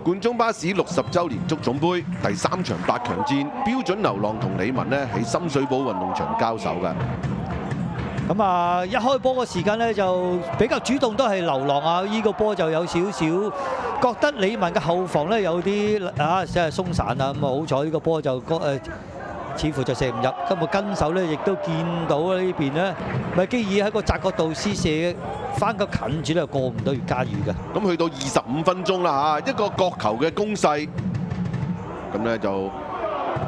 冠忠巴士60週年足總杯第3場8強戰，標準流浪同理文呢喺深水埗運動場交手嘅。咁啊，一開波個時間咧就比較主動，都係流浪啊！呢個波就有少少覺得理文嘅後防咧有啲即係鬆散啊！咁啊，好彩呢個波就似乎就射唔入。今日跟手咧亦都見到呢邊咧，米基爾喺個窄角度施射翻個近住咧過唔到越加裕嘅。咁去到25分鐘啦嚇，一個角球嘅攻勢，咁咧就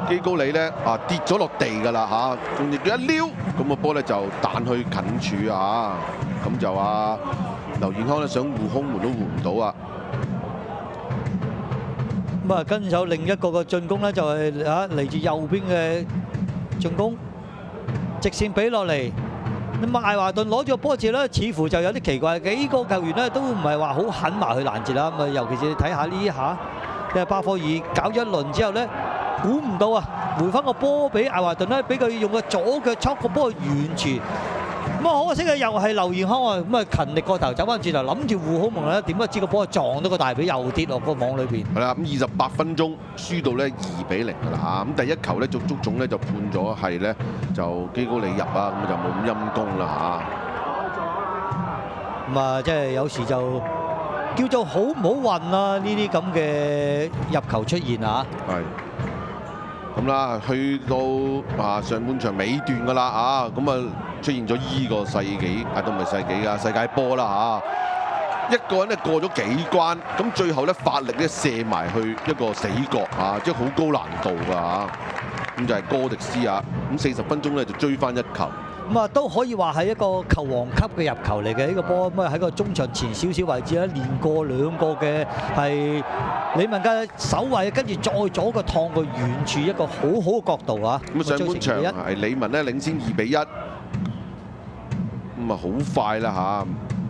基高里咧跌咗落地㗎啦嚇，仲亦一撩，咁個波咧就彈去近處啊，咁就劉彥康咧想護空門都護唔到啊。咁啊，跟手另一個嘅進攻咧就係嚟自右邊嘅進攻，直線俾落嚟。咁艾華頓攞住個波字咧，似乎就有啲奇怪，幾個球員咧都唔係話好肯埋去攔截啦。咁啊，尤其是你睇下呢一下，即係巴科爾搞咗一輪之後咧，估唔到啊，回翻個波俾艾華頓咧，俾佢用個左腳戳個波去遠處。咁啊，可惜嘅又係劉彥康啊，咁啊勤力過頭走翻轉頭，諗住護好門咧，點不知個波撞到個大髀，又跌落個網裏邊。係啦，咁28分鐘輸到咧2-0㗎啦嚇，咁第一球咧足總咧就判咗係咧就基高里入啊，咁就冇咁陰功啦嚇。咁啊，即係有時就叫做好唔好運啊！呢啲咁嘅入球出現啊。係。咁啦，去到上半場尾段㗎啦咁啊出現咗依個世紀都唔係世紀㗎，世界波啦一個人咧過咗幾關，咁最後咧發力咧射埋去一個死角即係好高難度㗎咁就係哥迪斯咁40分鐘咧就追翻一球。咁啊都可以話係一個球王級嘅入球嚟嘅呢個波，咁啊喺個中場前少少位置咧連過2個嘅係理文嘅守衞，跟住再左個趟個遠處一個好好嘅角度啊！咁上半場係理文咧領先2-1，咁啊好快啦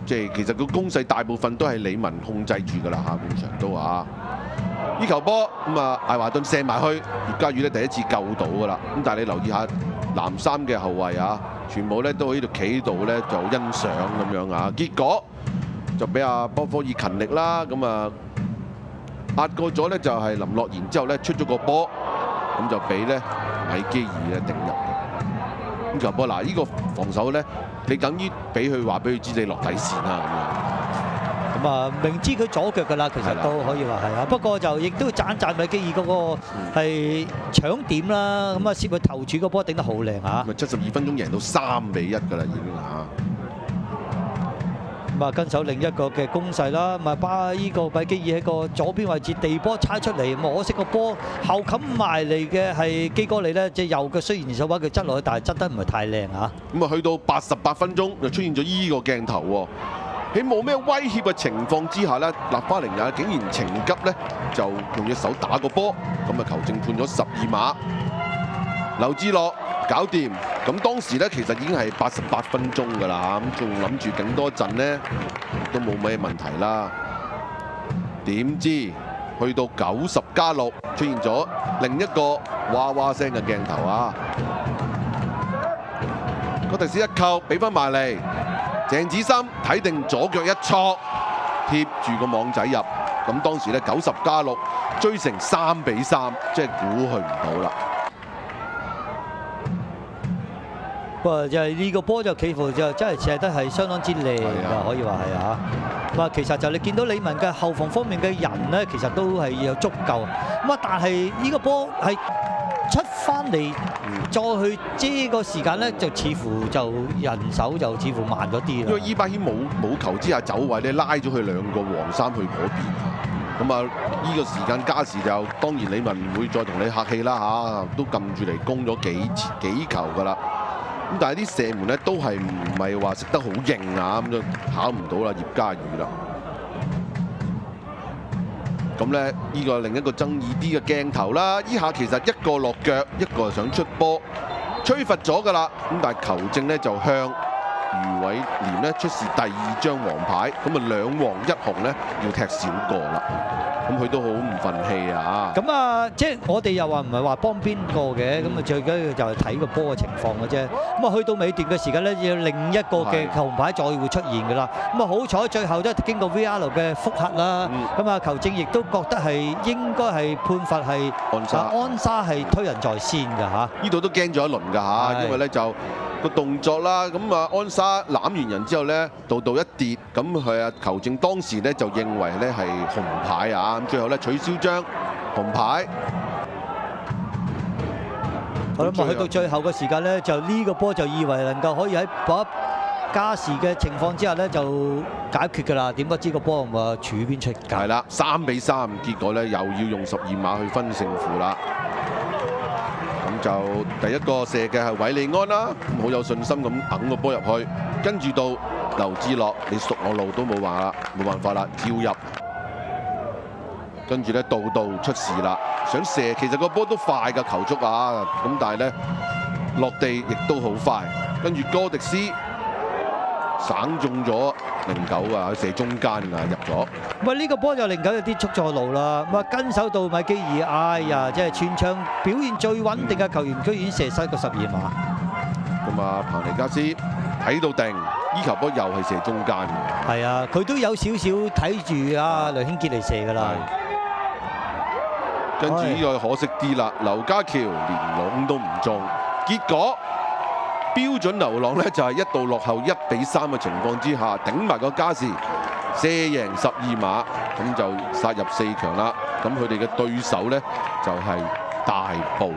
即係其實個攻勢大部分都係理文控制住㗎啦，下半場都呢球波咁艾華頓射埋去，葉嘉宇咧第一次救到㗎啦。咁但係你留意下藍衫嘅後衞全部咧都喺度企度咧就欣賞咁樣結果就俾波科爾勤力啦，咁壓過咗咧就係林樂賢之後咧出咗個波，咁就俾咧米基爾咧頂入。咁球波呢個防守咧，你等於俾佢話俾佢知你落底線啦咁樣。咁啊，明知佢左腳㗎啦，其實都可以話係不過就亦都讚米基爾嗰個係搶點啦，咁攝佢頭柱個波頂得好靚72分鐘贏到3-1㗎啦已經咁啊，跟手另一個嘅攻勢啦，咁啊巴依個米基爾喺個左邊位置地波猜出嚟，咁可惜個波後冚埋嚟嘅係基哥里咧，即係右腳雖然手把佢執落去，但係執得唔係太靚咁去到88分鐘就出現咗依個鏡頭喎。喺冇咩威脅嘅情況之下咧，立花寧也竟然情急咧，就用隻手打個波，咁球證判咗12碼，劉智樂搞掂。咁當時咧其實已經係88分鐘㗎啦，咁仲諗住頂多陣呢，都冇咩問題啦。點知去到90+6出現咗另一個哇哇聲嘅鏡頭哥迪斯一扣俾翻埋嚟。鄭子森睇定左腳一戳，貼住個網仔入。咁當時咧90+6追成3-3，即係估佢唔到啦。不過就係呢個波就企乎就真係射得係相當之靚㗎，可以話係咁啊，其實就你見到理文嘅後防方面嘅人咧，其實都係有足夠。咁啊，但係呢個波係出翻嚟再去遮個時間咧，就似乎就人手就似乎慢咗啲啦。因為伊巴謙冇球之下走位咧，拉咗佢2個黃衫去嗰邊。咁呢個時間加時就當然理文唔會再同你客氣啦都撳住嚟攻咗幾球㗎啦。咁但係啲射門咧都係唔係話食得好硬咁就考唔到啦葉嘉宇啦。咁咧呢個另一個爭議啲嘅鏡頭啦，依下其實一個落腳，一個想出波，吹罰咗㗎啦。咁但係球證咧就向余偉廉咧出示第2張黃牌，咁2黃1紅咧要踢少個啦。咁佢都好唔憤氣啊！咁啊，即係我哋又話唔係話幫邊個嘅，咁啊最緊要就係睇個波嘅情況嘅啫。咁啊去到尾段嘅時間咧，要另一個嘅紅牌再會出現㗎啦。咁啊好彩最後都經過 VAR 嘅複核啦，咁啊球證亦都覺得係應該係判罰係安沙係推人在先㗎嚇。呢度都驚咗一輪㗎嚇，因為咧就個動作啦，咁啊安沙攬完人之後咧，道一跌，咁佢啊球證當時咧就認為咧係紅牌啊，咁最後咧取消張紅牌。我諗去到最後嘅時間咧，就呢個波就以為能夠可以喺加時嘅情況之下咧就解決㗎啦，點不知個波唔啊處邊出界。係啦，3-3，結果咧又要用12碼去分勝負啦。咁就第一個射嘅係韋利安啦，好有信心咁揞個波入去，跟住到劉志樂，你熟我路都冇話啦，冇辦法啦，照入。跟住咧道出事啦，想射，其實個波都快嘅球速啊，咁但係咧落地亦都好快，跟住哥迪斯省中咗09啊，射中間啊入咗。喂，呢個波就09有啲出錯路啦，咁啊跟手到米基爾，哎呀，即係全場表現最穩定嘅球員，居然射失個12碼。咁啊，彭尼加斯睇到定，呢球波又係射中間嘅。係啊，佢都有少少睇住啊梁興傑嚟射㗎啦。跟住呢個可惜啲啦，劉家喬連籠都唔中，結果標準流浪咧就係一度落後1-3嘅情況之下，頂埋個加時，射贏12碼，咁就殺入4強啦。咁佢哋嘅對手咧就係大埔。